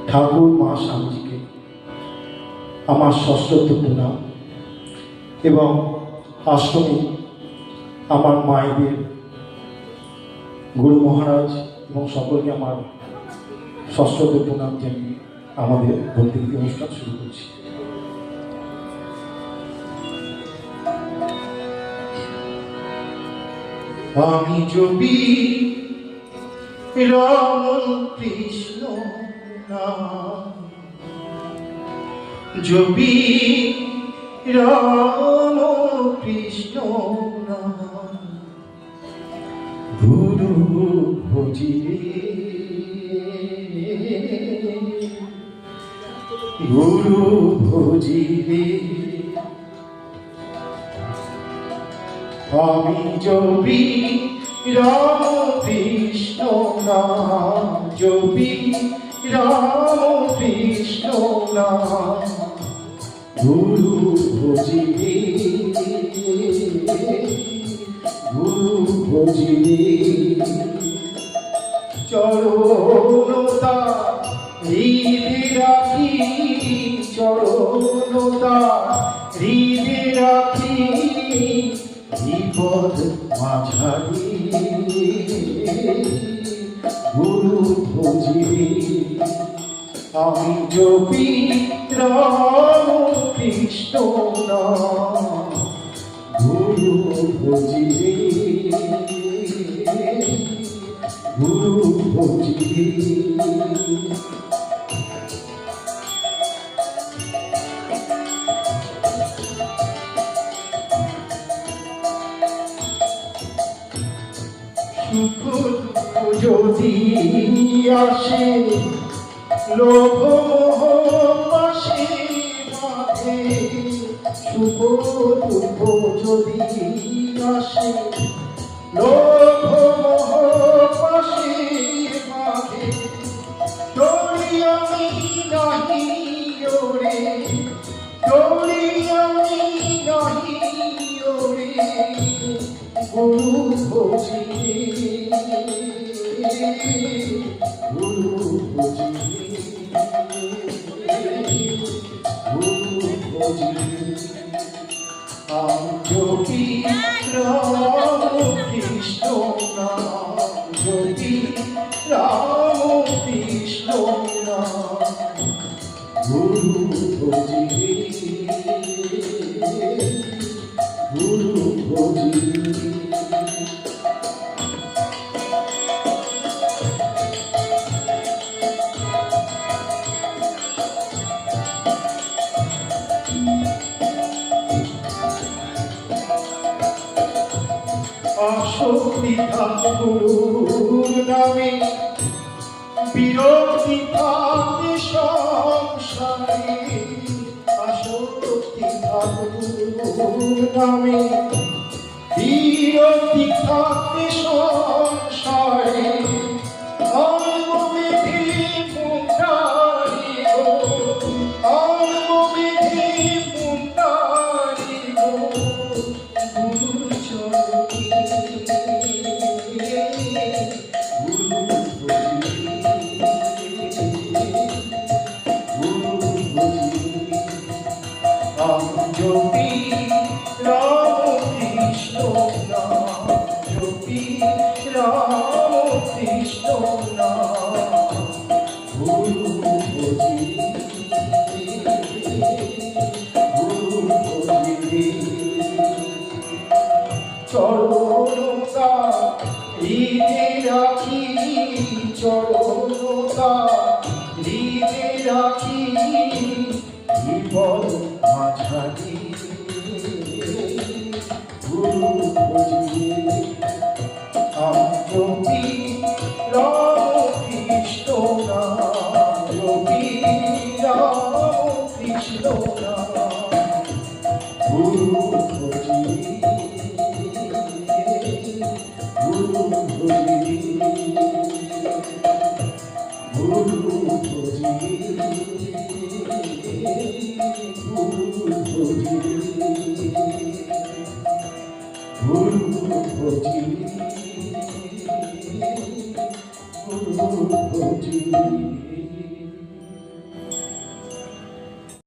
ঠাকুর মা স্বামীজিকে আমার ষষ্ঠত্ব প্রণাম এবং অষ্টমী আমার মায়েদের গুরু মহারাজ এবং সকলকে আমার ষষ্ঠত্ব প্রণাম জানিয়ে আমাদের ভক্তিগীতি অনুষ্ঠান শুরু করছি। আমি জপি রাম কৃষ্ণ নাম, জপি রাম কৃষ্ণ নাম, গুরু ভজি গুরু ভজি আমি জপি রাম কৃষ্ণ নাম, জপি রাম কৃষ্ণ নাম, গুরু ভজি গুরু ভজি চরণতা হৃদে রাখি, চরণতা হৃদে রাখি, বিপদ মাঝারি গুরু ভজি আমি জপি রাম কৃষ্ণ নাম, গুরু ভজি গুরু ভজি সুখ যদি আসে লোভ মোহ পাশে বাঁধে, সুখ দুঃখ যদি আসে লোভ মোহ পাশে বাঁধে, তোরি আমি নাহি ওরে, তোরি আমি নাহি ওরে, গুরু ভজি গুরু ভজি গুরু ভজি আমি জপি রাম কৃষ্ণ নাম, জপি রাম কৃষ্ণ নাম, গুরু ভজি গুরু ভজি আসক্তি ঠাকুর নামে বিরক্তি থাকে সংসারে, আসক্তি ঠাকুর নামে বিরক্তি থাকে সংসারে, অল্পমেধে পুণ্যারি গো, অল্পমেধে পুণ্যারি গো, গুরু চরণে জপি রাম কৃষ্ণ নাম, জপি রাম কৃষ্ণ নাম, গুরু ভজি গুরু ভজি চরণতা হৃদে রাখি, চরণতা হৃদে রাখি, বিপদ মাঝারি গুরু ভজি আমি জপি রাম কৃষ্ণ নাম, জপি রাম কৃষ্ণ নাম, গুরু ভজি গুরু ভজি গুরু ভজি গুরু ভজি গুরু ভজি।